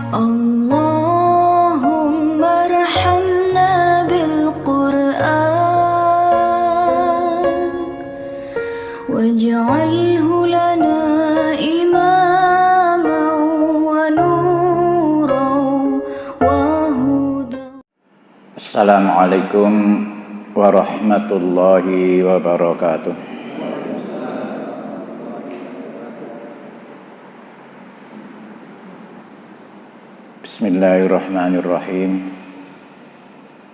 اللهم ارحمنا بالقرآن واجعله لنا إماما ونورا وهدى. Assalamualaikum warahmatullahi wabarakatuh. Bismillahirrahmanirrahim.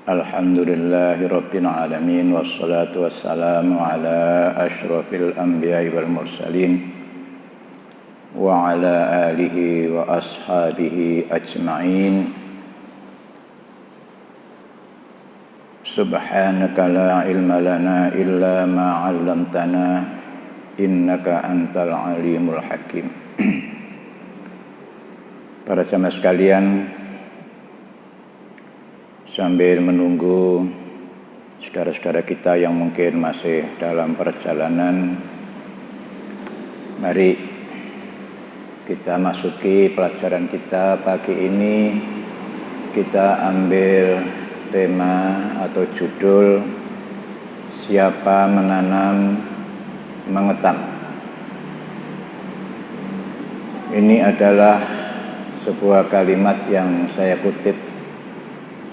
Alhamdulillahi rabbil alamin, wassalatu wassalamu ala asyrafil anbiya'i wal mursalin wa ala alihi wa ashabihi ajma'in. Subhanaka la ilma lana illa ma 'allamtana innaka antal alimul hakim. Para jamaah sekalian, sambil menunggu saudara-saudara kita yang mungkin masih dalam perjalanan, mari kita masuki pelajaran kita pagi ini. Kita ambil tema atau judul Siapa Menanam Mengetam. Ini adalah sebuah kalimat yang saya kutip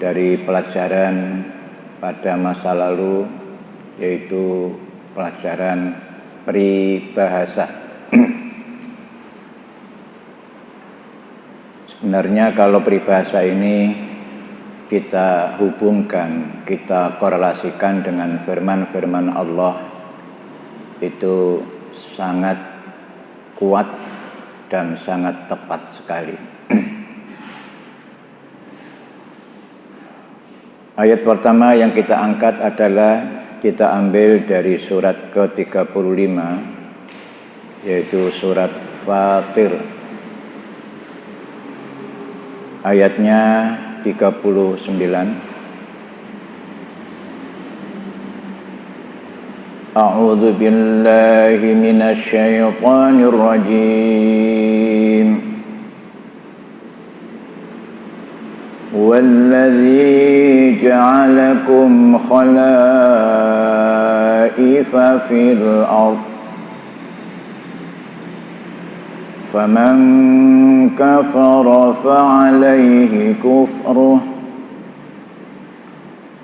dari pelajaran pada masa lalu, yaitu pelajaran peribahasa. Sebenarnya kalau peribahasa ini kita hubungkan, kita korelasikan dengan firman-firman Allah, itu sangat kuat dan sangat tepat sekali. Ayat pertama yang kita angkat adalah kita ambil dari surat ke-35, yaitu surat Fatir. Ayatnya 39. A'udzu billahi minasy syaithanir rajim. Wallazi ja'alakum khalaifa fil ardh faman kafara fa'alayhi kufruh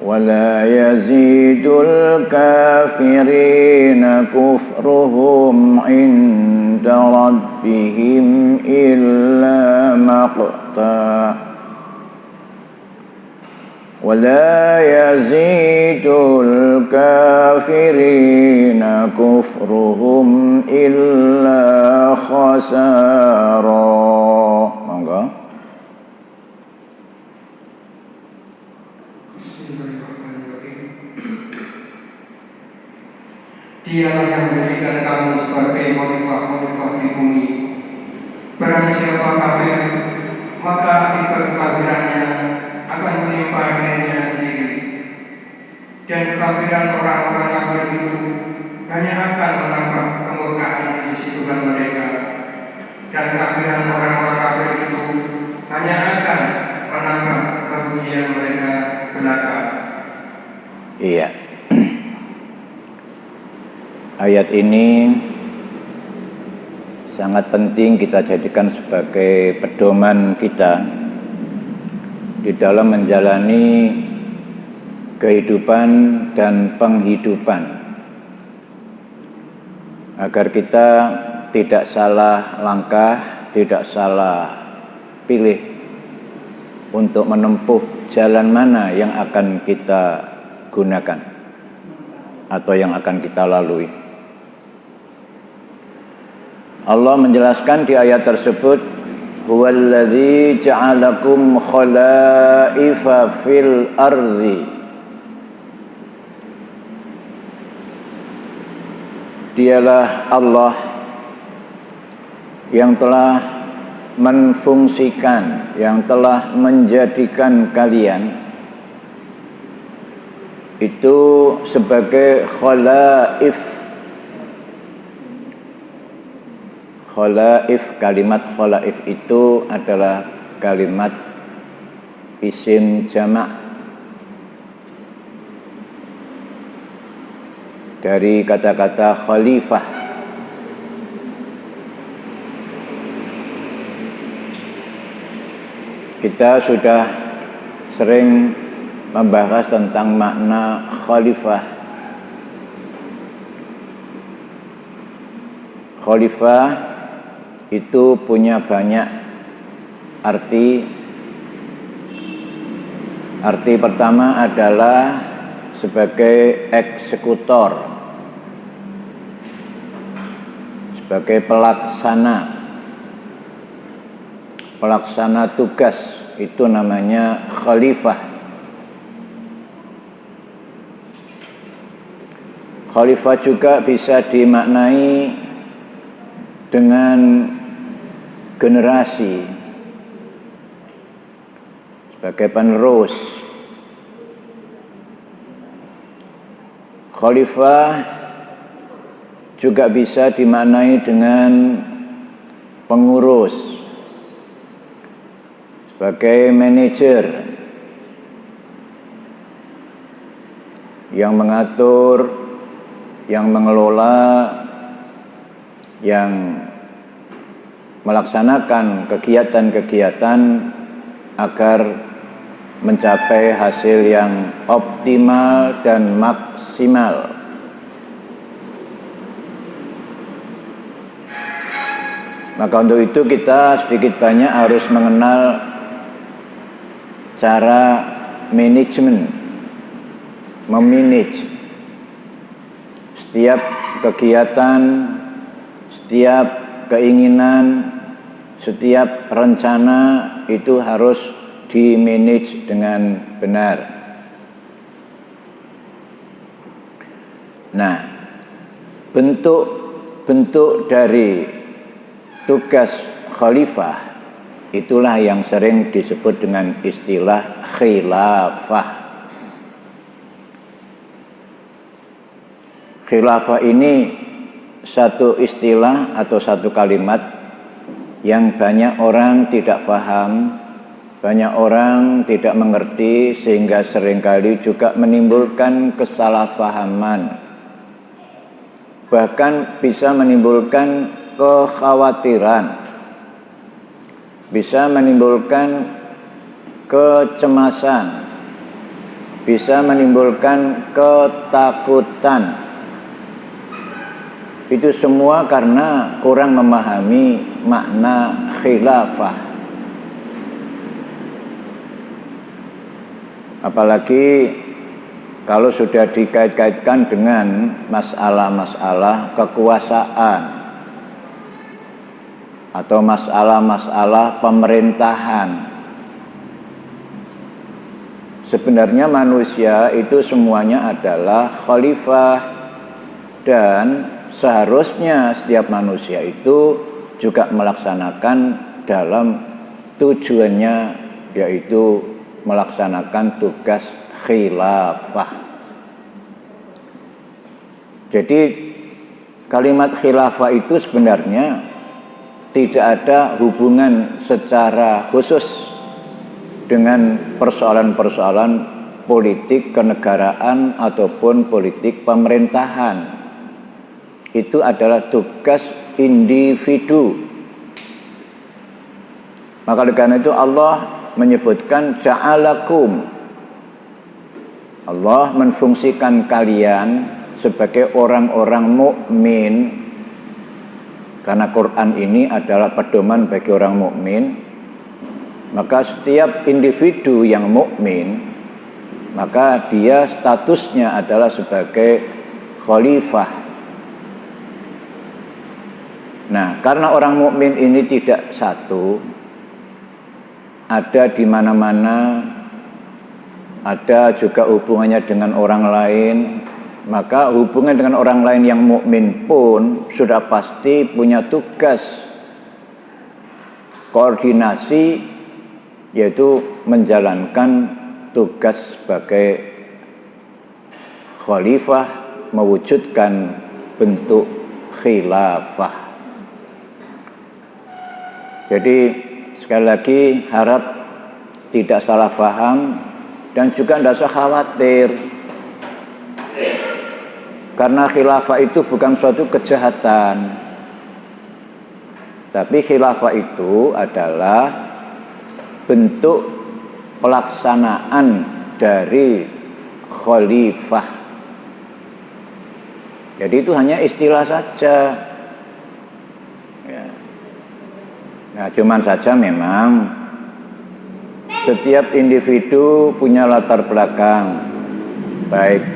wala yazidul kafirina kufruhum inda rabbihim illa maqta wala yazidul kafirina kufruhum illa khasara. Monggo. Dialah yang menjadikan kamu sebagai khalifah di bumi. Barang siapa kafir, maka akibat kekafirannya akan menimpa dirinya sendiri. Dan kekafiran orang-orang kafir itu hanya akan menambah kemurkaan di sisi Tuhan mereka. Dan kekafiran orang-orang kafir itu hanya akan menambah kerugian mereka belaka. Iya. Ayat ini sangat penting kita jadikan sebagai pedoman kita di dalam menjalani kehidupan dan penghidupan, agar kita tidak salah langkah, tidak salah pilih untuk menempuh jalan mana yang akan kita gunakan atau yang akan kita lalui. Allah menjelaskan di ayat tersebut, huwallazi ja'alakum khalaifa fil ardi. Dialah Allah yang telah menfungsikan, yang telah menjadikan kalian itu sebagai khalaif. Khalaif, kalimat khalaif itu adalah kalimat isim jamak dari kata-kata khalifah. Kita sudah sering membahas tentang makna khalifah. Khalifah itu punya banyak arti. Arti pertama adalah sebagai eksekutor, sebagai pelaksana tugas, itu namanya khalifah. Khalifah juga bisa dimaknai dengan generasi, sebagai penerus. Khalifah juga bisa dimaknai dengan pengurus, sebagai manajer yang mengatur, yang mengelola, yang melaksanakan kegiatan-kegiatan agar mencapai hasil yang optimal dan maksimal. Maka untuk itu kita sedikit banyak harus mengenal cara manajemen, memanage setiap kegiatan, setiap keinginan, setiap rencana itu harus di-manage dengan benar. Nah, bentuk dari tugas khalifah itulah yang sering disebut dengan istilah khilafah. Khilafah ini satu istilah atau satu kalimat yang banyak orang tidak paham, banyak orang tidak mengerti, sehingga seringkali juga menimbulkan kesalahpahaman, bahkan bisa menimbulkan kekhawatiran, bisa menimbulkan kecemasan, bisa menimbulkan ketakutan. Itu semua karena kurang memahami makna khilafah. Apalagi kalau sudah dikait-kaitkan dengan masalah-masalah kekuasaan atau masalah-masalah pemerintahan. Sebenarnya manusia itu semuanya adalah khalifah, dan seharusnya setiap manusia itu juga melaksanakan dalam tujuannya, yaitu melaksanakan tugas khilafah. Jadi kalimat khilafah itu sebenarnya tidak ada hubungan secara khusus dengan persoalan-persoalan politik kenegaraan ataupun politik pemerintahan. Itu adalah tugas individu. Maka karena itu Allah menyebutkan ja'alakum. Allah menfungsikan kalian sebagai orang-orang mukmin, karena Quran ini adalah pedoman bagi orang mukmin. Maka setiap individu yang mukmin, maka dia statusnya adalah sebagai khalifah. Nah, karena orang mukmin ini tidak satu, ada di mana-mana, ada juga hubungannya dengan orang lain, maka hubungan dengan orang lain yang mukmin pun sudah pasti punya tugas koordinasi, yaitu menjalankan tugas sebagai khalifah, mewujudkan bentuk khilafah. Jadi sekali lagi harap tidak salah paham dan juga tidak usah khawatir. Karena khilafah itu bukan suatu kejahatan. Tapi khilafah itu adalah bentuk pelaksanaan dari khalifah. Jadi itu hanya istilah saja. Ya. Nah, cuman saja memang setiap individu punya latar belakang, baik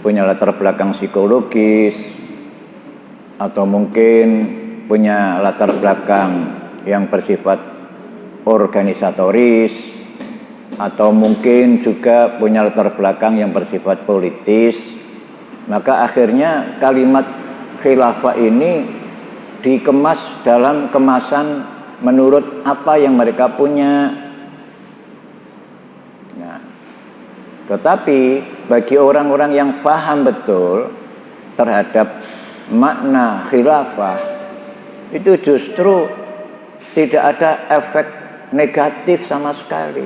punya latar belakang psikologis atau mungkin punya latar belakang yang bersifat organisatoris atau mungkin juga punya latar belakang yang bersifat politis. Maka akhirnya kalimat khilafah ini dikemas dalam kemasan menurut apa yang mereka punya. Nah, tetapi bagi orang-orang yang faham betul terhadap makna khilafah, itu justru tidak ada efek negatif sama sekali.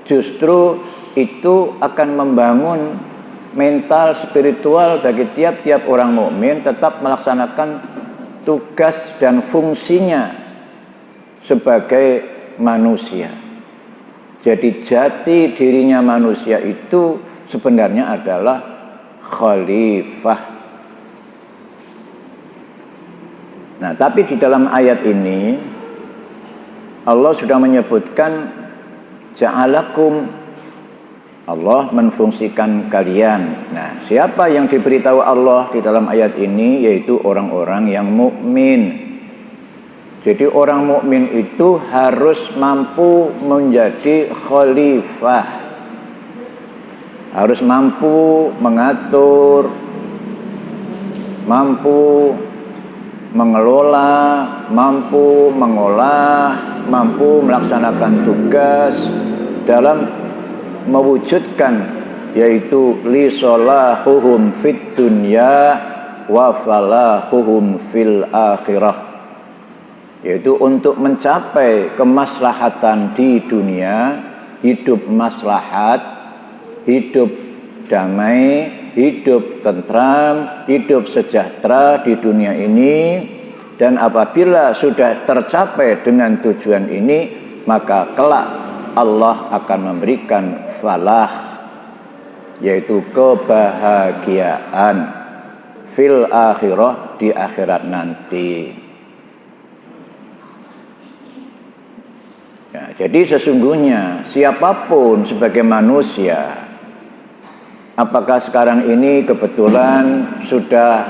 Justru itu akan membangun mental spiritual bagi tiap-tiap orang mukmin tetap melaksanakan tugas dan fungsinya sebagai manusia. Jadi jati dirinya manusia itu sebenarnya adalah khalifah. Nah, tapi di dalam ayat ini Allah sudah menyebutkan ja'alakum, Allah menfungsikan kalian. Nah, siapa yang diberitahu Allah di dalam ayat ini? Yaitu orang-orang yang mukmin. Jadi orang mukmin itu harus mampu menjadi khalifah. Harus mampu mengatur, mampu mengelola, mampu mengolah, mampu melaksanakan tugas dalam mewujudkan, yaitu li solahuhum fid dunya wa falahuhum fil akhirah, yaitu untuk mencapai kemaslahatan di dunia, hidup maslahat, hidup damai, hidup tentram, hidup sejahtera di dunia ini. Dan apabila sudah tercapai dengan tujuan ini, maka kelak Allah akan memberikan falah, yaitu kebahagiaan fil akhirah, di akhirat nanti. Ya, jadi sesungguhnya siapapun sebagai manusia, apakah sekarang ini kebetulan sudah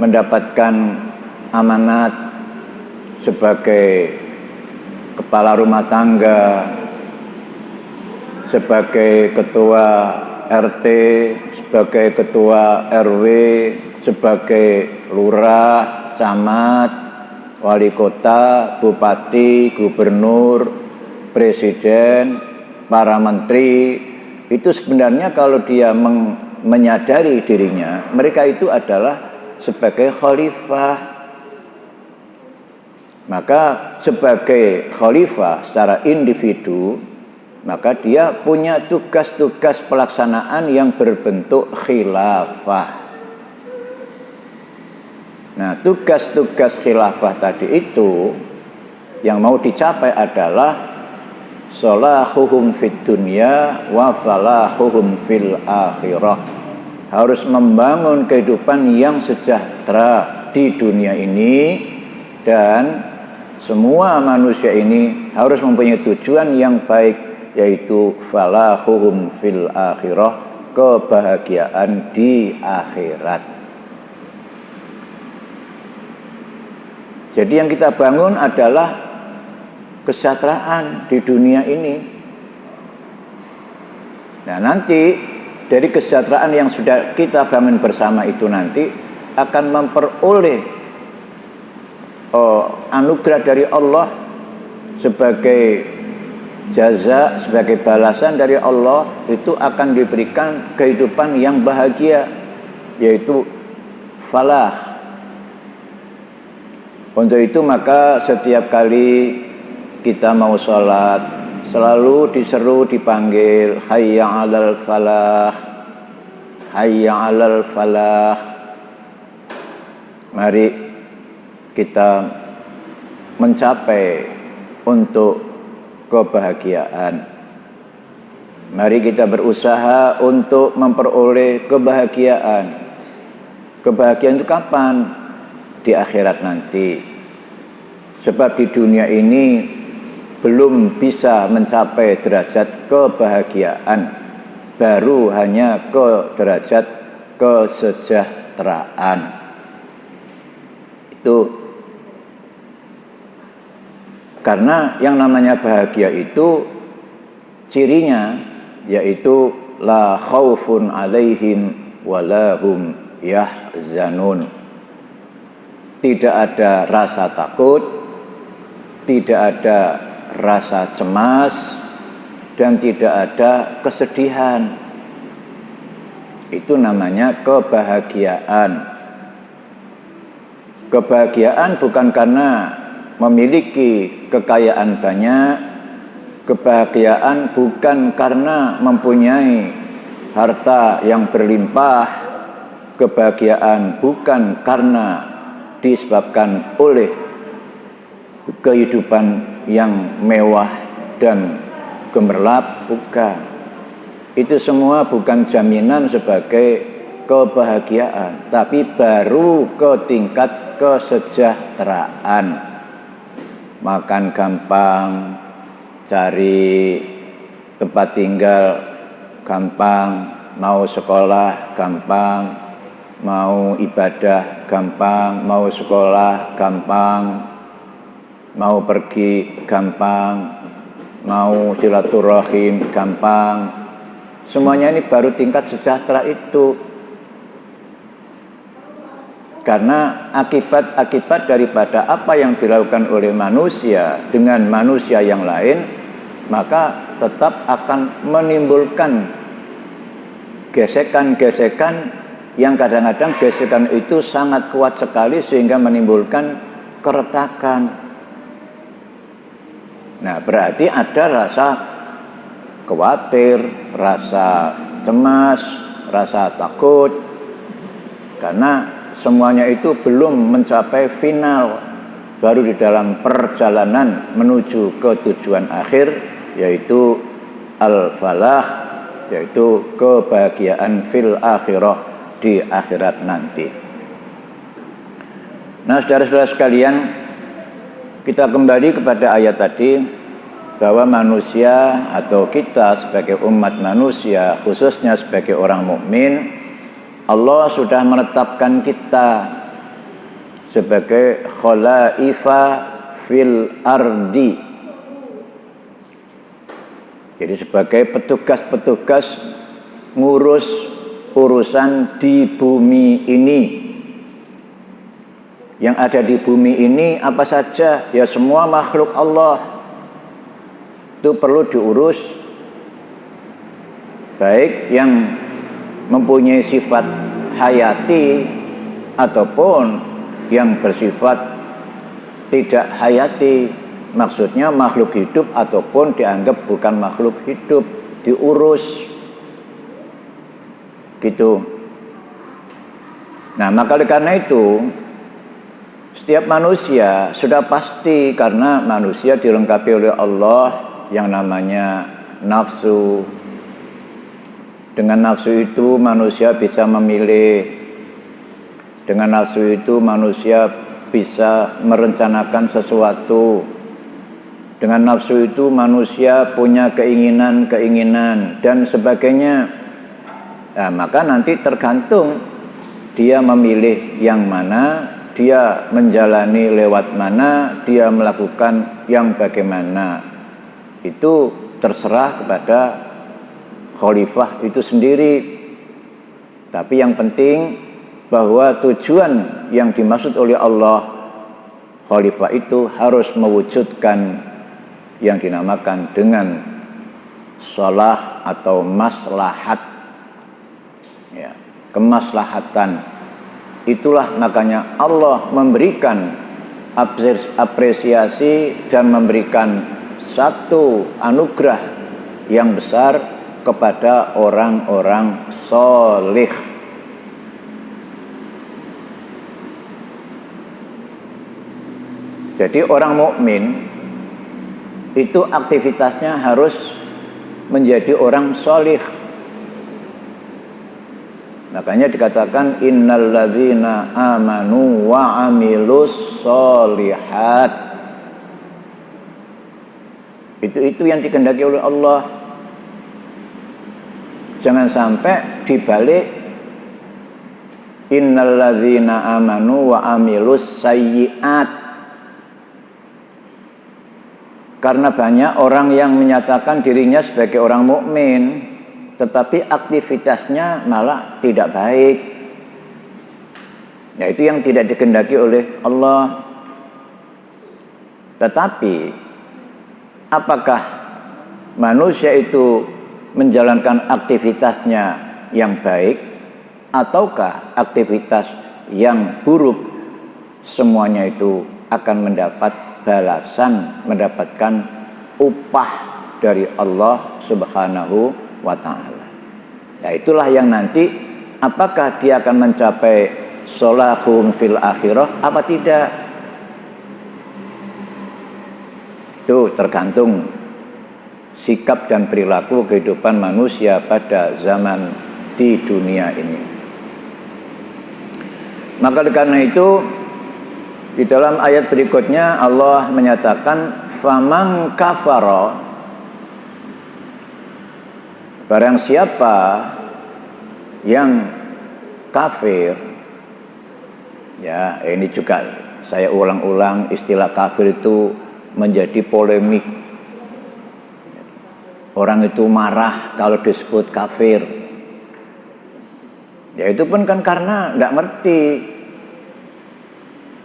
mendapatkan amanat sebagai kepala rumah tangga, sebagai ketua RT, sebagai ketua RW, sebagai lurah, camat, wali kota, bupati, gubernur, presiden, para menteri. Itu sebenarnya kalau dia menyadari dirinya, mereka itu adalah sebagai khalifah. Maka sebagai khalifah secara individu, maka dia punya tugas-tugas pelaksanaan yang berbentuk khilafah. Nah, tugas-tugas khilafah tadi itu yang mau dicapai adalah solahuhum fid dunya wa falahuhum fil akhirah. Harus membangun kehidupan yang sejahtera di dunia ini, dan semua manusia ini harus mempunyai tujuan yang baik, yaitu falahuhum fil akhirah, kebahagiaan di akhirat. Jadi yang kita bangun adalah kesejahteraan di dunia ini. Nah, nanti dari kesejahteraan yang sudah kita bangun bersama itu nanti akan memperoleh anugerah dari Allah sebagai jaza, sebagai balasan dari Allah. Itu akan diberikan kehidupan yang bahagia, yaitu falah. Untuk itu maka setiap kali kita mau sholat selalu diseru, dipanggil hayya 'alal falah, hayya 'alal falah. Mari kita mencapai untuk kebahagiaan. Mari kita berusaha untuk memperoleh kebahagiaan. Kebahagiaan itu kapan? Di akhirat nanti. Sebab di dunia ini belum bisa mencapai derajat kebahagiaan, baru hanya ke derajat kesejahteraan. Itu karena yang namanya bahagia itu cirinya yaitu la khaufun alaihim walahum yahzanun. Tidak ada rasa takut, tidak ada rasa cemas, dan tidak ada kesedihan. Itu namanya kebahagiaan. Kebahagiaan bukan karena memiliki kekayaan banyak, kebahagiaan bukan karena mempunyai harta yang berlimpah, kebahagiaan bukan karena disebabkan oleh kehidupan yang mewah dan gemerlap, bukan. Itu semua bukan jaminan sebagai kebahagiaan, tapi baru ke tingkat kesejahteraan. Makan gampang, cari tempat tinggal gampang, mau sekolah gampang, mau ibadah gampang, mau sekolah gampang, mau pergi gampang, mau silaturahim gampang. Semuanya ini baru tingkat sejahtera itu. Karena akibat daripada apa yang dilakukan oleh manusia dengan manusia yang lain, maka tetap akan menimbulkan gesekan-gesekan yang kadang-kadang gesekan itu sangat kuat sekali sehingga menimbulkan keretakan. Nah, berarti ada rasa khawatir, rasa cemas, rasa takut, karena semuanya itu belum mencapai final, baru di dalam perjalanan menuju ke tujuan akhir, yaitu al-falah, yaitu kebahagiaan fil akhirah, di akhirat nanti. Nah, saudara-saudara sekalian, kita kembali kepada ayat tadi, bahwa manusia atau kita sebagai umat manusia, khususnya sebagai orang mukmin, Allah sudah menetapkan kita sebagai khalaifa fil ardi. Jadi sebagai petugas-petugas ngurus urusan di bumi ini. Yang ada di bumi ini apa saja? Ya semua makhluk Allah itu perlu diurus, baik yang mempunyai sifat hayati ataupun yang bersifat tidak hayati. Maksudnya makhluk hidup ataupun dianggap bukan makhluk hidup, diurus gitu. Nah, maka karena itu setiap manusia sudah pasti, karena manusia dilengkapi oleh Allah yang namanya nafsu. Dengan nafsu itu manusia bisa memilih. Dengan nafsu itu manusia bisa merencanakan sesuatu. Dengan nafsu itu manusia punya keinginan-keinginan dan sebagainya. Nah, maka nanti tergantung dia memilih yang mana, dia menjalani lewat mana, dia melakukan yang bagaimana. Itu terserah kepada khalifah itu sendiri. Tapi yang penting bahwa tujuan yang dimaksud oleh Allah, khalifah itu harus mewujudkan yang dinamakan dengan shalah atau maslahat. Ya, kemaslahatan. Itulah makanya Allah memberikan apresiasi dan memberikan satu anugerah yang besar kepada orang-orang solih. Jadi orang mukmin itu aktivitasnya harus menjadi orang solih. Makanya dikatakan innalladzina amanu wa amilus solihat. Itu yang dikehendaki oleh Allah. Jangan sampai dibalik innalladzina amanu wa amilus sayyiat. Karena banyak orang yang menyatakan dirinya sebagai orang mukmin, tetapi aktivitasnya malah tidak baik. Ya, itu yang tidak dikehendaki oleh Allah. Tetapi apakah manusia itu menjalankan aktivitasnya yang baik ataukah aktivitas yang buruk? Semuanya itu akan mendapat balasan, mendapatkan upah dari Allah Subhanahu wa ta'ala. Nah, itulah yang nanti apakah dia akan mencapai sholahum fil akhirah apa tidak, itu tergantung sikap dan perilaku kehidupan manusia pada zaman di dunia ini. Maka karena itu di dalam ayat berikutnya Allah menyatakan faman kafara, barang siapa yang kafir. Ya, ini juga saya ulang-ulang, istilah kafir itu menjadi polemik. Orang itu marah kalau disebut kafir. Ya itu pun kan karena tidak ngerti.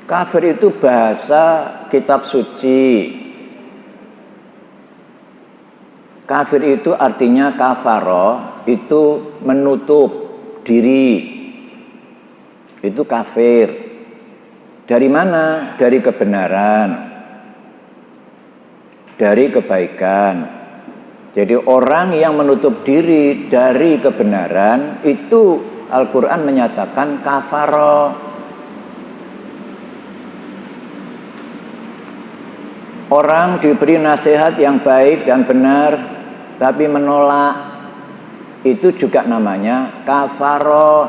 Kafir itu bahasa kitab suci. Kafir itu artinya kafaro, itu menutup diri. Itu kafir. Dari mana? Dari kebenaran. Dari kebaikan. Jadi orang yang menutup diri dari kebenaran itu Al-Quran menyatakan kafaro. Orang diberi nasihat yang baik dan benar tapi menolak, itu juga namanya kafaro.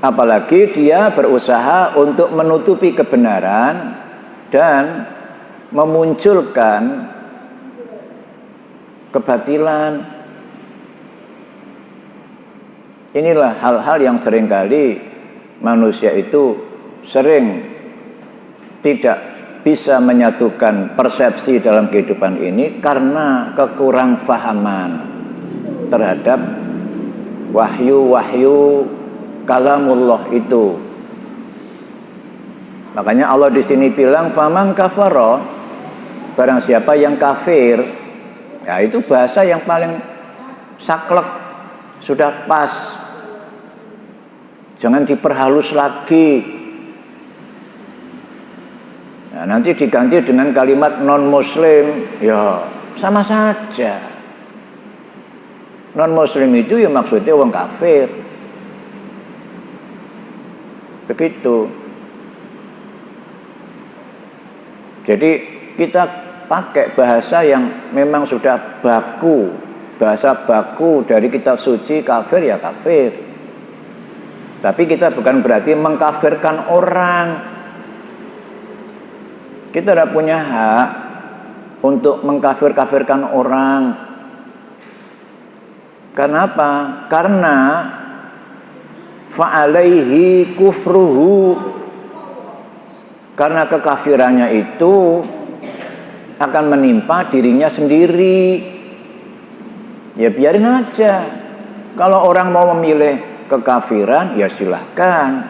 Apalagi dia berusaha untuk menutupi kebenaran dan memunculkan kebatilan. Inilah hal-hal yang seringkali manusia itu sering tidak bisa menyatukan persepsi dalam kehidupan ini karena kekurangfahaman terhadap wahyu-wahyu kalamullah itu. Makanya Allah di sini bilang faman kafara, barang siapa yang kafir. Ya, itu bahasa yang paling saklek, sudah pas. Jangan diperhalus lagi. Nah, nanti diganti dengan kalimat non-muslim, ya sama saja. Non-muslim itu ya maksudnya orang kafir. Begitu. Jadi kita pakai bahasa yang memang sudah baku, bahasa baku dari kitab suci. Kafir ya kafir. Tapi kita bukan berarti mengkafirkan orang. Kita tidak punya hak untuk mengkafir-kafirkan orang. Kenapa? Karena fa'alaihi kufruhu, karena kekafirannya itu akan menimpa dirinya sendiri. Ya biarin aja. Kalau orang mau memilih kekafiran, ya silahkan.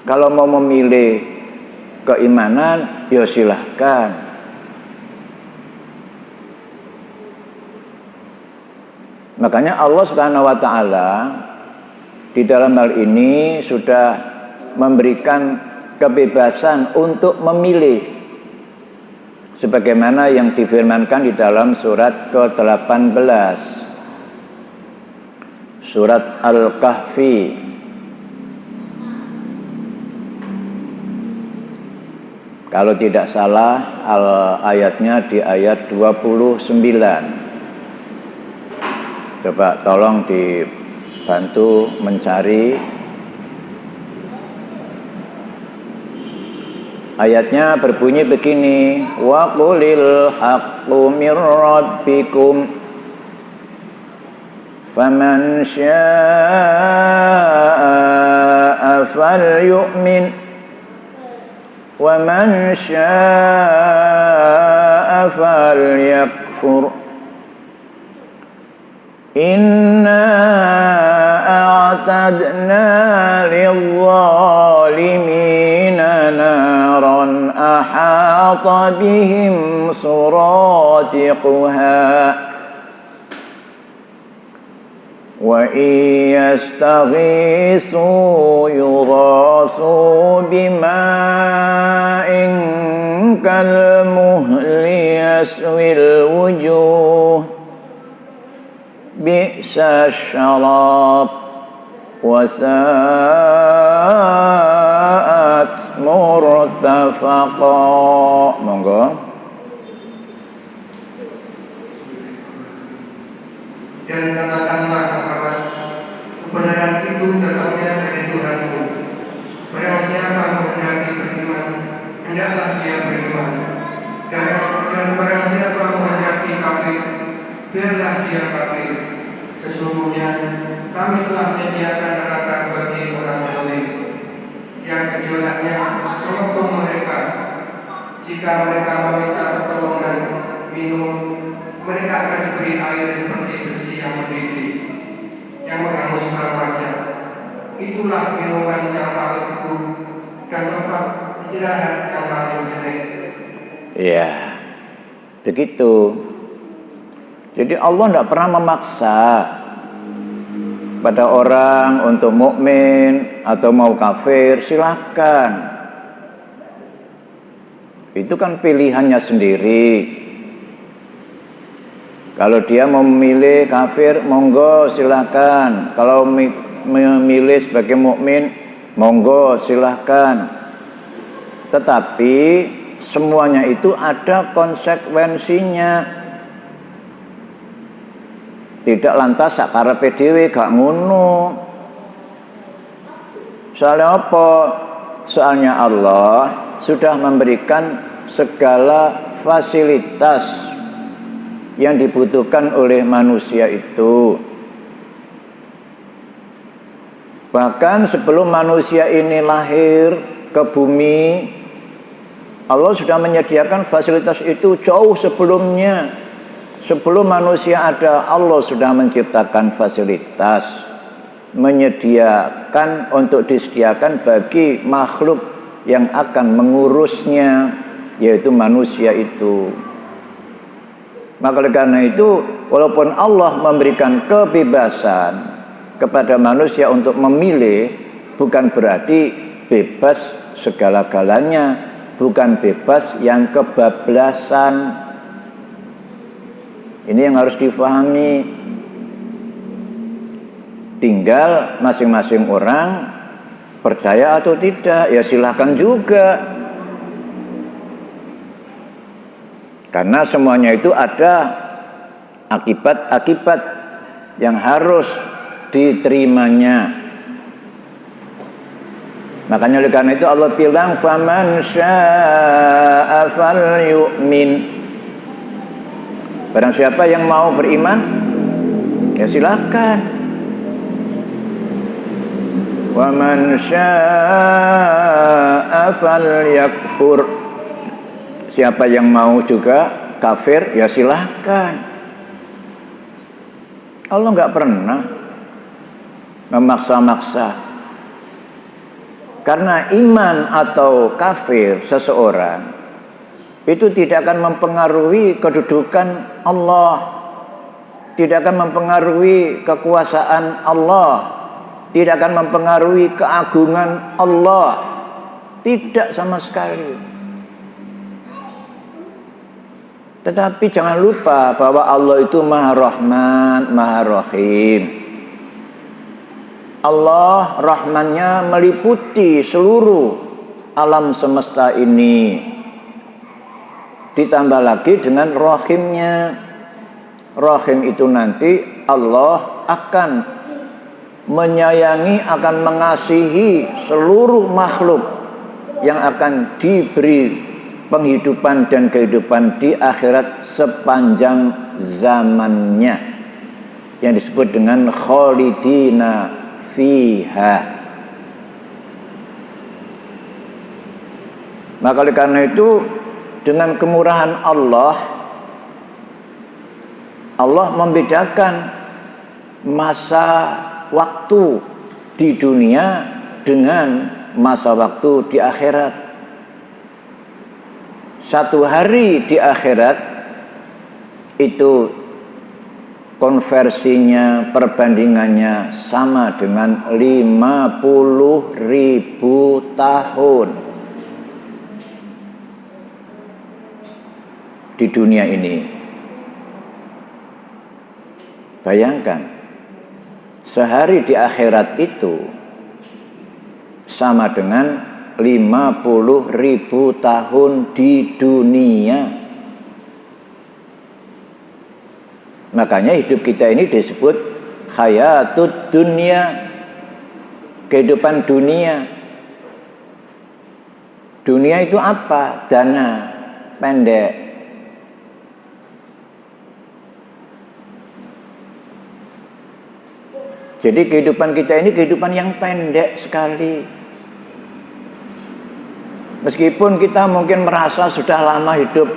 Kalau mau memilih keimanan, ya silahkan. Makanya Allah Subhanahu wa ta'ala di dalam hal ini sudah memberikan kebebasan untuk memilih, sebagaimana yang difirmankan di dalam surat ke-18, surat Al-Kahfi. Kalau tidak salah ayatnya di ayat 29. Coba tolong dibantu mencari. Ayatnya berbunyi begini, wa qulil haqqu mir rabbikum faman syaa'a falyu'min wa man syaa'a falyakfur. Inna a'tadna lil-zalimina naran ahata bihim suradiquha wa iyastaghisu yughasu bima'in kalmuhli yaswil wujuh bi'sa syarab wa sa'at murtafaqa. Monggo. Dan katakanlah Muhammad, kebenaran itu datangnya dari Tuhanmu. Barang siapa menghendaki beriman, hendaklah dia beriman. Dan barang siapa menghendaki kafir, biarlah dia kafir. Sesungguhnya kami telah menyediakan neraka bagi orang zalim yang gejolaknya mengepung mereka. Jika mereka meminta pertolongan minum, mereka akan diberi air seperti besi yang mendidih, yang menghanguskan wajah. Itulah minuman yang paling teguh dan tempat istirahat yang paling jelek. Ya, begitu. Jadi Allah tidak pernah memaksa pada orang untuk mukmin atau mau kafir, silahkan. Itu kan pilihannya sendiri. Kalau dia mau memilih kafir, monggo silahkan. Kalau memilih sebagai mukmin, monggo silahkan. Tetapi semuanya itu ada konsekuensinya. Tidak lantas sakarepe dhewe gak ngono. Soalnya apa? Soalnya Allah sudah memberikan segala fasilitas yang dibutuhkan oleh manusia itu. Bahkan sebelum manusia ini lahir ke bumi, Allah sudah menyediakan fasilitas itu jauh sebelumnya. Sebelum manusia ada, Allah sudah menciptakan fasilitas, menyediakan untuk disediakan bagi makhluk yang akan mengurusnya, yaitu manusia itu. Maka karena itu, walaupun Allah memberikan kebebasan kepada manusia untuk memilih, bukan berarti bebas segala-galanya, bukan bebas yang kebablasan. Ini yang harus difahami. Tinggal masing-masing orang percaya atau tidak, ya silahkan juga. Karena semuanya itu ada akibat-akibat yang harus diterimanya. Makanya oleh karena itu Allah bilang faman syaa'a falyu'min. Barang siapa yang mau beriman, ya silakan. Wa man syaa'a falyakfur. Siapa yang mau juga kafir, ya silahkan. Allah nggak pernah memaksa-maksa. Karena iman atau kafir seseorang itu tidak akan mempengaruhi kedudukan Allah, tidak akan mempengaruhi kekuasaan Allah, tidak akan mempengaruhi keagungan Allah. Tidak sama sekali. Tetapi jangan lupa bahwa Allah itu Maha Rahman, Maha Rahim. Allah Rahmannya meliputi seluruh alam semesta ini. Ditambah lagi dengan Rahimnya. Rahim itu nanti Allah akan menyayangi, akan mengasihi seluruh makhluk yang akan diberi penghidupan dan kehidupan di akhirat sepanjang zamannya, yang disebut dengan khalidina fiha. Maka oleh karena itu, dengan kemurahan Allah membedakan masa waktu di dunia dengan masa waktu di akhirat. Satu hari di akhirat itu konversinya, perbandingannya sama dengan 50.000 tahun di dunia ini. Bayangkan, sehari di akhirat itu sama dengan 50.000 tahun di dunia. Makanya hidup kita ini disebut hayatud dunia, kehidupan dunia. Dunia itu apa? Dana, pendek. Jadi kehidupan kita ini kehidupan yang pendek sekali. Meskipun kita mungkin merasa sudah lama hidup,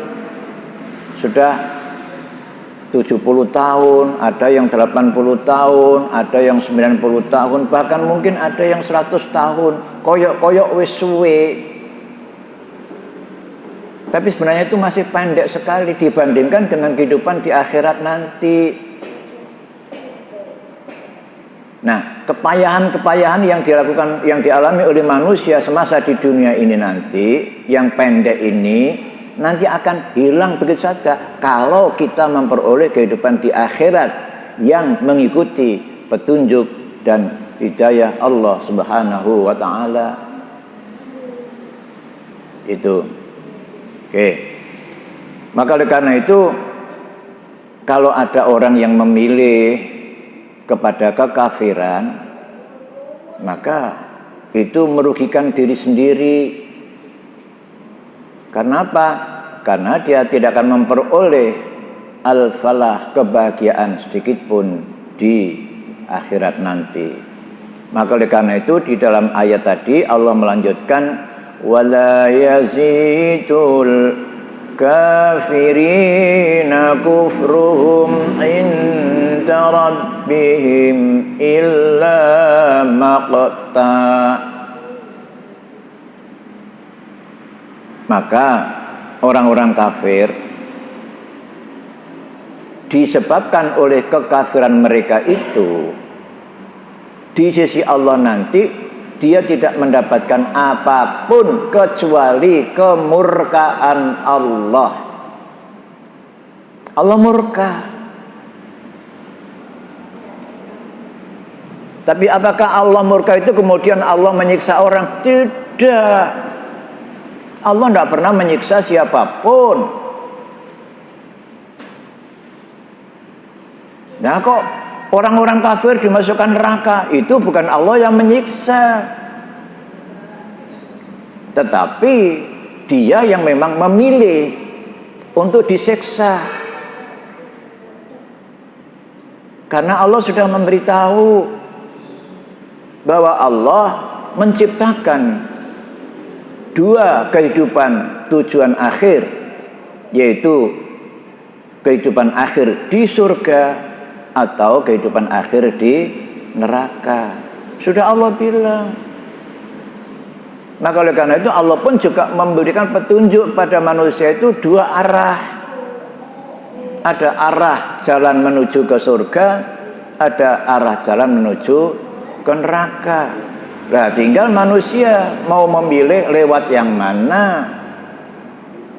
sudah 70 tahun, ada yang 80 tahun, ada yang 90 tahun, bahkan mungkin ada yang 100 tahun, koyok-koyok wis suwe. Tapi sebenarnya itu masih pendek sekali dibandingkan dengan kehidupan di akhirat nanti. Nah, kepayahan-kepayahan yang dialami oleh manusia semasa di dunia ini nanti, yang pendek ini nanti akan hilang begitu saja kalau kita memperoleh kehidupan di akhirat yang mengikuti petunjuk dan hidayah Allah Subhanahu wa taala. Itu. Oke. Maka oleh karena itu, kalau ada orang yang memilih kepada kekafiran, maka itu merugikan diri sendiri. Karena apa? Karena dia tidak akan memperoleh al-falah, kebahagiaan sedikit pun di akhirat nanti. Maka oleh karena itu di dalam ayat tadi Allah melanjutkan, wala yazidul kafirina kufruhum inda rabbihim illa maqta. Maka orang-orang kafir disebabkan oleh kekafiran mereka itu, di sisi Allah nanti dia tidak mendapatkan apapun kecuali kemurkaan Allah. Allah murka. Tapi apakah Allah murka itu kemudian Allah menyiksa orang? Tidak. Allah tidak pernah menyiksa siapapun. Nah kok orang-orang kafir dimasukkan neraka? Itu bukan Allah yang menyiksa, tetapi dia yang memang memilih untuk disiksa. Karena Allah sudah memberitahu bahwa Allah menciptakan dua kehidupan tujuan akhir, yaitu kehidupan akhir di surga atau kehidupan akhir di neraka. Sudah Allah bilang. Maka oleh karena itu Allah pun juga memberikan petunjuk pada manusia itu dua arah. Ada arah jalan menuju ke surga, ada arah jalan menuju ke neraka. Nah, tinggal manusia mau memilih lewat yang mana.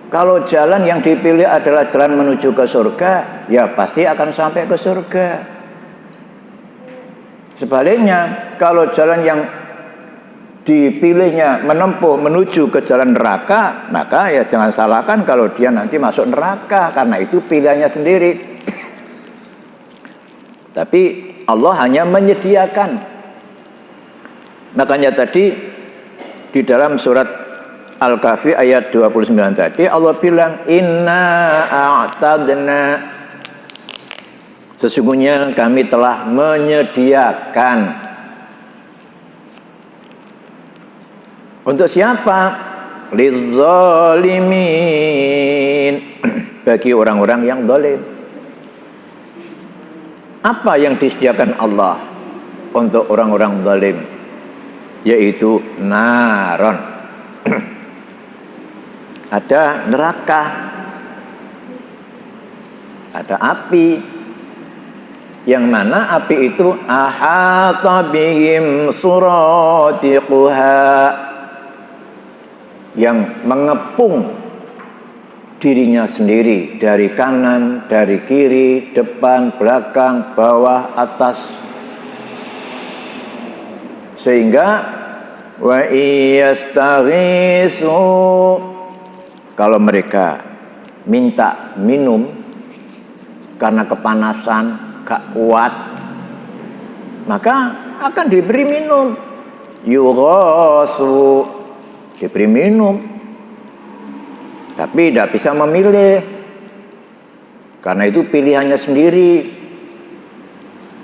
Kalau jalan yang dipilih adalah jalan menuju ke surga, ya pasti akan sampai ke surga. Sebaliknya, kalau jalan yang dipilihnya menuju ke jalan neraka, maka ya jangan salahkan kalau dia nanti masuk neraka, karena itu pilihannya sendiri. Tapi Allah hanya menyediakan. Makanya tadi di dalam surat Al-Kahfi ayat 29 tadi Allah bilang inna a'tadna, sesungguhnya kami telah menyediakan. Untuk siapa? Lidzalimin, bagi orang-orang yang zalim. Apa yang disediakan Allah untuk orang-orang zalim? Yaitu naron. Ada neraka, ada api, yang mana api itu ahata bihim suradiquha, yang mengepung dirinya sendiri dari kanan, dari kiri, depan, belakang, bawah, atas. Sehingga wa iyastaghisu, kalau mereka minta minum karena kepanasan, gak kuat, maka akan diberi minum. Yughasu, diberi minum, tapi tidak bisa memilih, karena itu pilihannya sendiri.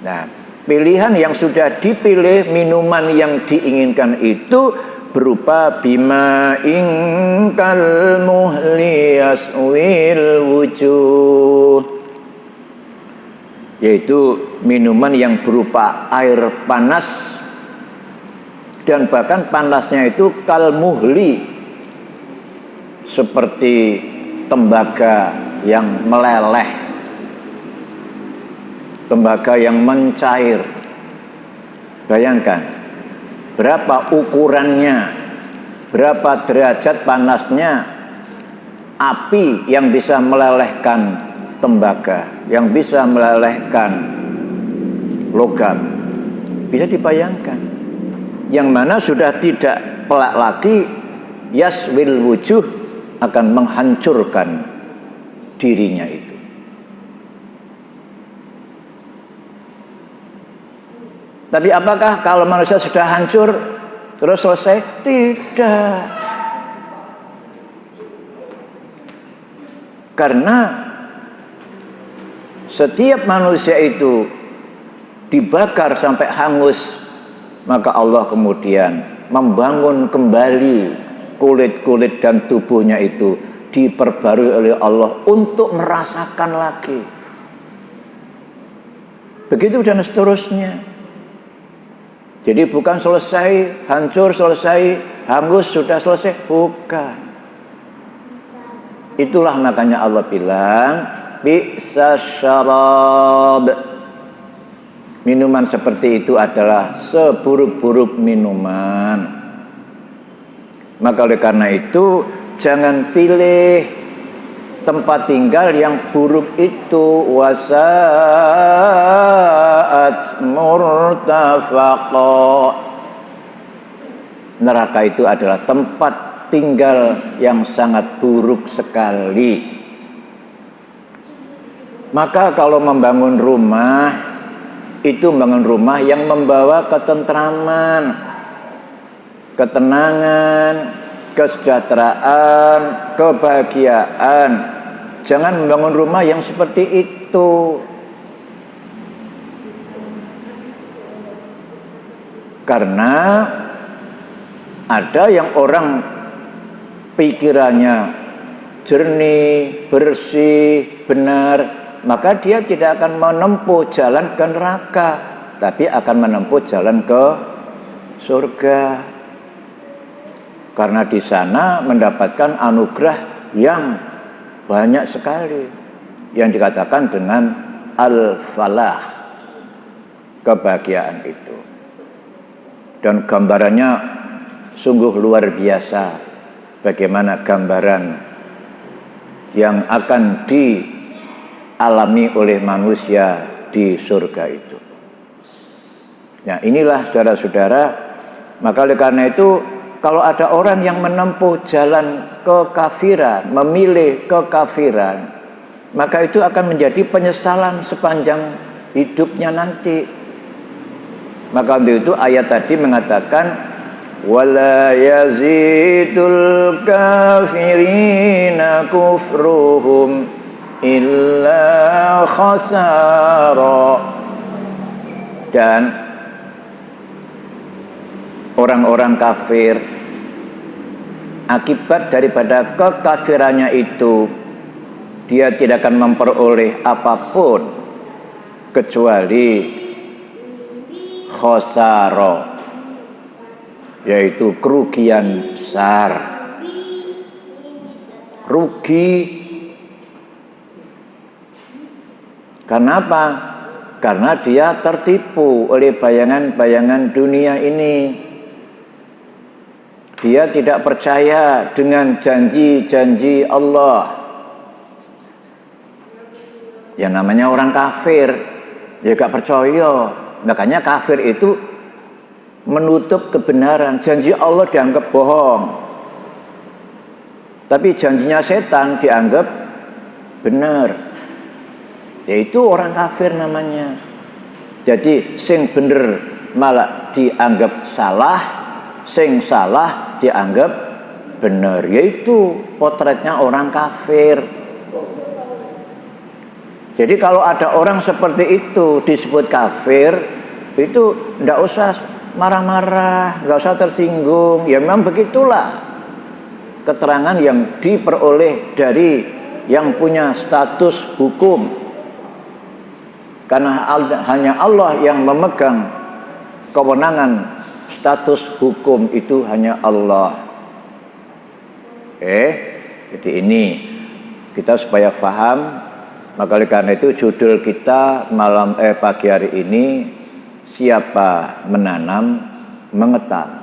Nah, pilihan yang sudah dipilih, minuman yang diinginkan itu berupa bima ingkal muhli yaswil wujuh, yaitu minuman yang berupa air panas, dan bahkan panasnya itu kal muhli, seperti tembaga yang meleleh, tembaga yang mencair. Bayangkan berapa ukurannya, berapa derajat panasnya api yang bisa melelehkan tembaga, yang bisa melelehkan logam. Bisa dibayangkan. Yang mana sudah tidak pelak lagi, yaswil wujuh, akan menghancurkan dirinya itu. Tapi apakah kalau manusia sudah hancur terus selesai? Tidak. Karena setiap manusia itu dibakar sampai hangus, maka Allah kemudian membangun kembali kulit-kulit dan tubuhnya itu, diperbarui oleh Allah untuk merasakan lagi. Begitu dan seterusnya. Jadi bukan selesai, hancur, selesai, hangus, sudah selesai. Bukan. Itulah makanya Allah bilang bi'sa syarab, minuman seperti itu adalah seburuk-buruk minuman. Maka oleh karena itu jangan pilih tempat tinggal yang buruk itu. Wasa'at murtafaqa, neraka itu adalah tempat tinggal yang sangat buruk sekali. Maka kalau membangun rumah, itu membangun rumah yang membawa ketentraman, ketenangan, kesejahteraan, kebahagiaan. Jangan membangun rumah yang seperti itu. Karena ada yang orang pikirannya jernih, bersih, benar, maka dia tidak akan menempuh jalan ke neraka, tapi akan menempuh jalan ke surga. Karena di sana mendapatkan anugerah yang banyak sekali, yang dikatakan dengan al-falah, kebahagiaan itu. dan gambarannya sungguh luar biasa. Bagaimana gambaran yang akan dialami oleh manusia di surga itu. Nah, inilah saudara-saudara, maka oleh karena itu kalau ada orang yang menempuh jalan kekafiran, memilih kekafiran, maka itu akan menjadi penyesalan sepanjang hidupnya nanti. Maka untuk itu ayat tadi mengatakan wala yazidul kafirina kufruhum illa khasara. Dan orang-orang kafir akibat daripada kekafirannya itu dia tidak akan memperoleh apapun kecuali khosaro, yaitu kerugian besar, rugi. Karena apa? Karena dia tertipu oleh bayangan-bayangan dunia ini. Dia tidak percaya dengan janji-janji Allah. Ya namanya orang kafir, ya gak percaya. Makanya kafir itu menutup kebenaran. Janji Allah dianggap bohong, tapi janjinya setan dianggap benar. Yaitu orang kafir namanya. Jadi sing bener malah dianggap salah, sing salah dianggap benar. Yaitu potretnya orang kafir. Jadi kalau ada orang seperti itu disebut kafir, itu tidak usah marah-marah, nggak usah tersinggung. Ya memang begitulah keterangan yang diperoleh dari yang punya status hukum. Karena hanya Allah yang memegang kewenangan status hukum, itu hanya Allah. Jadi ini kita supaya paham. Maka oleh karena itu judul kita pagi hari ini, siapa menanam mengetam.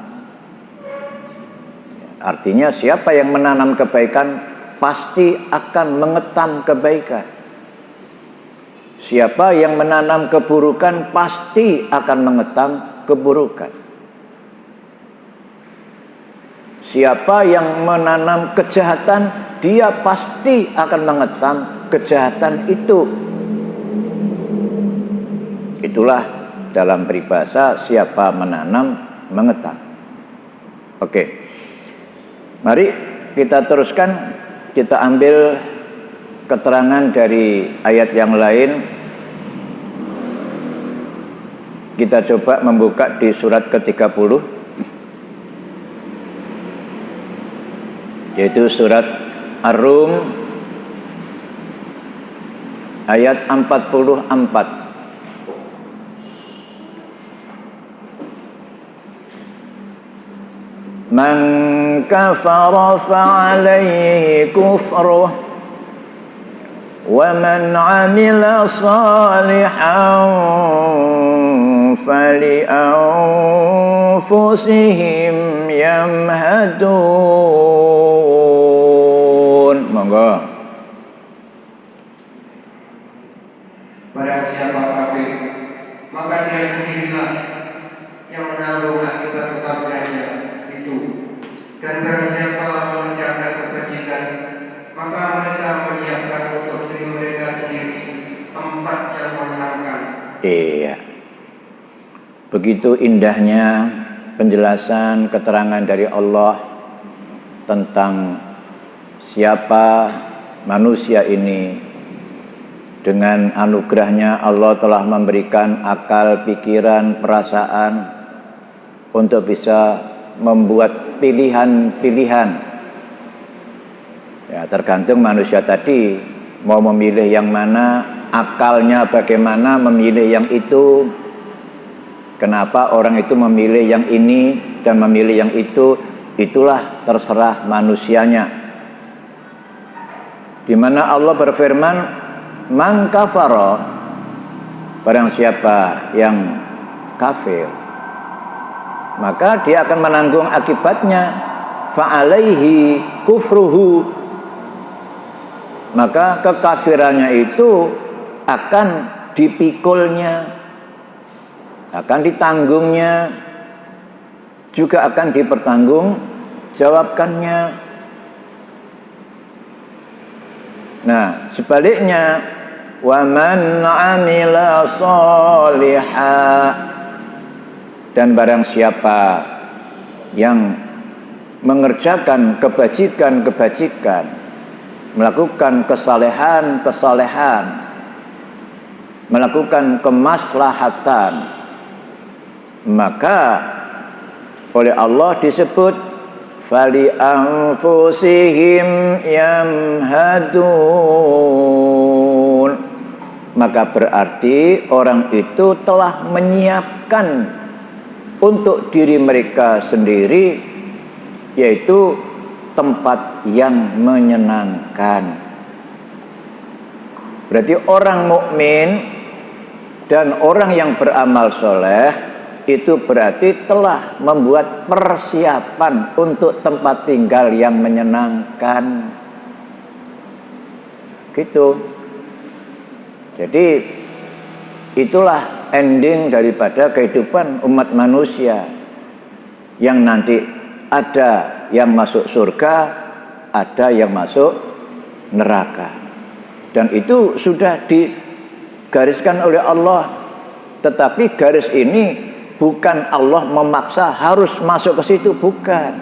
Artinya siapa yang menanam kebaikan pasti akan mengetam kebaikan. Siapa yang menanam keburukan pasti akan mengetam keburukan. Siapa yang menanam kejahatan, dia pasti akan mengetam kejahatan itu. Itulah dalam peribahasa siapa menanam mengetam. Oke. Mari kita teruskan, kita ambil keterangan dari ayat yang lain. Kita coba membuka di surat ke-30, yaitu surat Ar-Rum ayat 44. Man kafara fa'alaihi kufruh wa man 'amila salihan fali anfusihim yamhadun. Monggo. Barang siapa kafir, maka dia sendirilah yang menanggung akibat kekafirannya itu. Dan barang siapa mengerjakan kebajikan, maka mereka menyiapkan untuk diri mereka sendiri tempat yang menyenangkan. Iya. Begitu indahnya penjelasan keterangan dari Allah tentang siapa manusia ini. Dengan anugerahnya Allah telah memberikan akal, pikiran, perasaan untuk bisa membuat pilihan-pilihan. Ya, tergantung manusia tadi mau memilih yang mana, akalnya bagaimana memilih yang itu. Kenapa orang itu memilih yang ini dan memilih yang itu, itulah terserah manusianya. Di mana Allah berfirman, man kafara, barang siapa yang kafir, maka dia akan menanggung akibatnya. Fa'alaihi kufruhu, maka kekafirannya itu akan dipikulnya, akan ditanggungnya, juga akan dipertanggungjawabkannya. Nah, sebaliknya, wa man 'amila sholihan, dan barang siapa yang mengerjakan kebajikan-kebajikan, melakukan kesalehan-kesalehan, melakukan kemaslahatan, maka oleh Allah disebut fali anfusihim yamhadun, maka berarti orang itu telah menyiapkan untuk diri mereka sendiri, yaitu tempat yang menyenangkan. Berarti orang mukmin dan orang yang beramal soleh itu berarti telah membuat persiapan untuk tempat tinggal yang menyenangkan. Gitu. Jadi itulah ending daripada kehidupan umat manusia, yang nanti ada yang masuk surga, ada yang masuk neraka. Dan itu sudah digariskan oleh Allah. Tetapi garis ini bukan Allah memaksa harus masuk ke situ, bukan.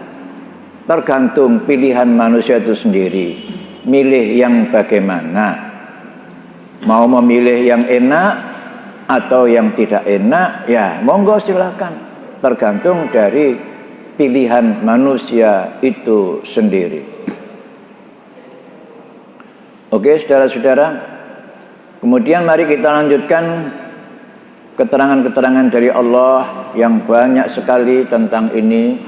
Tergantung pilihan manusia itu sendiri. Milih yang bagaimana. Mau memilih yang enak atau yang tidak enak, ya monggo silakan. Tergantung dari pilihan manusia itu sendiri. Oke, saudara-saudara, kemudian mari kita lanjutkan keterangan-keterangan dari Allah yang banyak sekali tentang ini,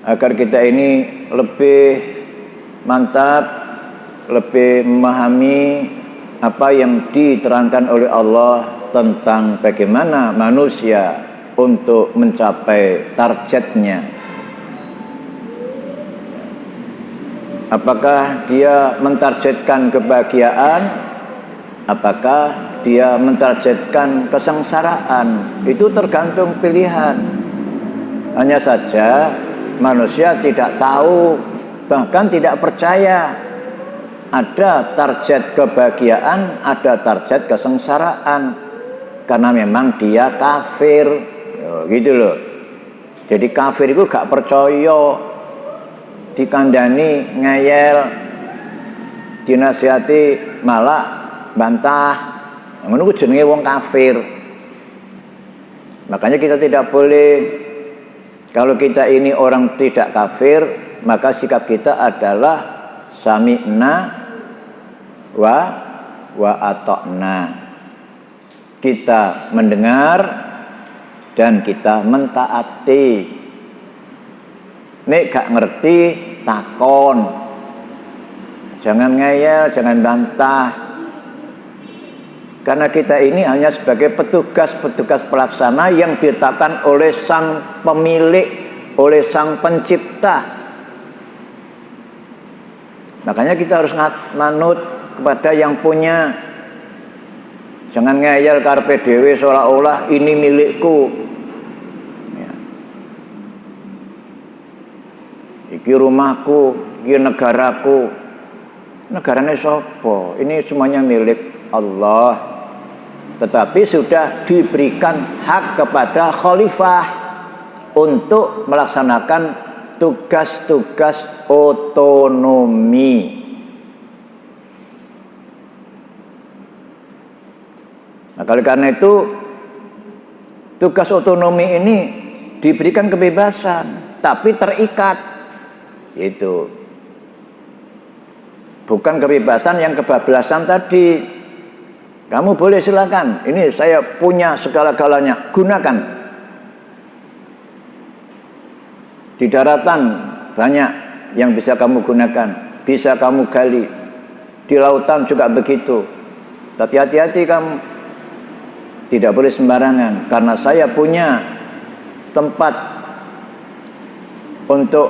agar kita ini lebih mantap, lebih memahami apa yang diterangkan oleh Allah tentang bagaimana manusia untuk mencapai targetnya. Apakah dia mentargetkan kebahagiaan? Apakah dia mentargetkan kesengsaraan? Itu tergantung pilihan. Hanya saja manusia tidak tahu, bahkan tidak percaya ada target kebahagiaan, ada target kesengsaraan, karena memang dia kafir. Gitu loh. Jadi kafir itu gak percaya, dikandani ngeyel, dinasihati malah bantah. Ngono ku jenenge wong kafir. Makanya kita tidak boleh, kalau kita ini orang tidak kafir, maka sikap kita adalah sami'na wa ata'na. Kita mendengar dan kita mentaati. Nek gak ngerti, takon. Jangan ngeyel, jangan bantah. Karena kita ini hanya sebagai petugas-petugas pelaksana yang ditetapkan oleh sang pemilik, oleh sang pencipta. Makanya kita harus manut kepada yang punya. Jangan ngeyel karepe dhewe seolah-olah ini milikku. Iki rumahku, iki negaraku. Negarane sapa? Ini semuanya milik Allah. Tetapi sudah diberikan hak kepada khalifah untuk melaksanakan tugas-tugas otonomi. Nah, karena itu tugas otonomi ini diberikan kebebasan, tapi terikat. Itu bukan kebebasan yang kebablasan tadi. Kamu boleh silakan, ini saya punya segala-galanya, gunakan. Di daratan banyak yang bisa kamu gunakan, bisa kamu gali. Di lautan juga begitu. Tapi hati-hati kamu, tidak boleh sembarangan, karena saya punya tempat untuk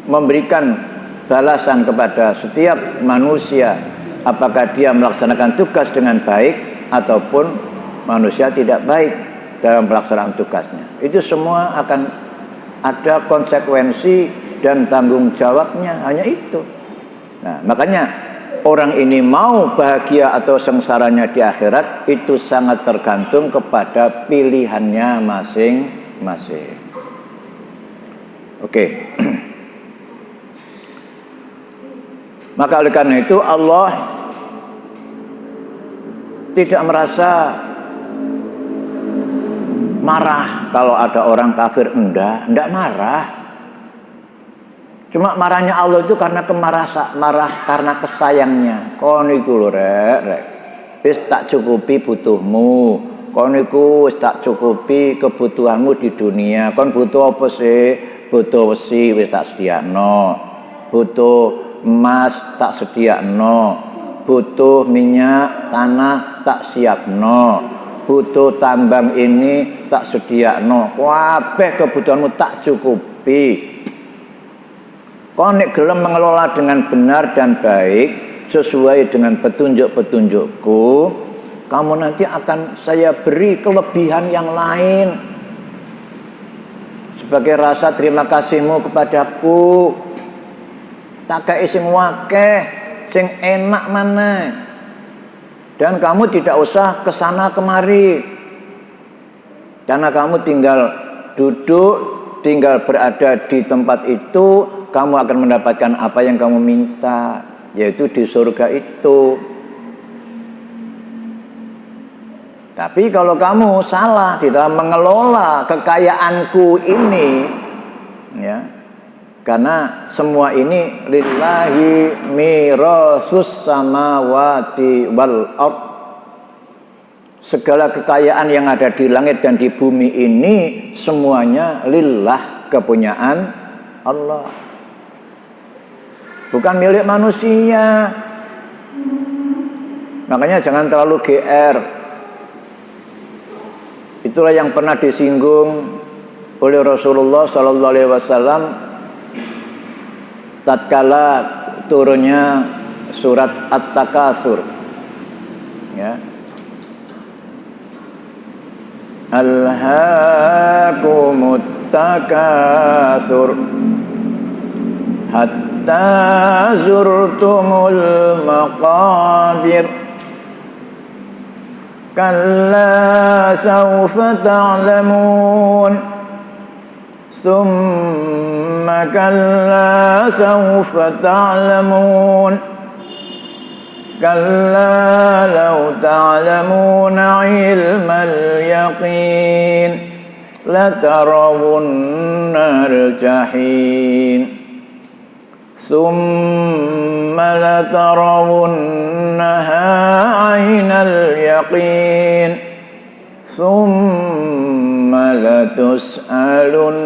memberikan balasan kepada setiap manusia, apakah dia melaksanakan tugas dengan baik ataupun manusia tidak baik dalam pelaksanaan tugasnya. Itu semua akan ada konsekuensi dan tanggung jawabnya, hanya itu. Nah, makanya orang ini mau bahagia atau sengsaranya di akhirat itu sangat tergantung kepada pilihannya masing-masing. Oke. Maka oleh karena itu Allah tidak merasa marah kalau ada orang kafir, enggak marah. Cuma marahnya Allah itu karena marah karena kesayangnya. Kon iku lho rek, wis tak cukupi butuhmu. Kon iku wis tak cukupi kebutuhanmu di dunia. Kon butuh apa sih? Butuh besi wis tak sediakno. Butuh emas tak sediakno. Butuh minyak tanah tak siapno. Butuh tambang ini tak sediakno. Kabeh kebutuhanmu tak cukupi. Kau nek gelem mengelola dengan benar dan baik sesuai dengan petunjuk-petunjukku, kamu nanti akan saya beri kelebihan yang lain sebagai rasa terima kasihmu kepadaku. Tak kei sing wakeh, sing enak mana. Dan kamu tidak usah kesana kemari, karena kamu tinggal duduk, tinggal berada di tempat itu. Kamu akan mendapatkan apa yang kamu minta, yaitu di surga itu. Tapi kalau kamu salah di dalam mengelola kekayaanku ini, ya, karena semua ini lillahi mirasus samawati wal ard. Segala kekayaan yang ada di langit dan di bumi ini semuanya lillah, kepunyaan Allah. Bukan milik manusia. Makanya jangan terlalu GR. Itulah yang pernah disinggung oleh Rasulullah sallallahu alaihi wasallam tatkala turunnya surat At-Takatsur. Ya. Alhaakumut takatsur hatta zurtumul maqabir kalla sawfa ta'lamun thumma kalla sawfa ta'lamun kalla law ta'lamuna ilmal yaqin latarawunnal jahim ثم لترونها عين اليقين ثم لتسألن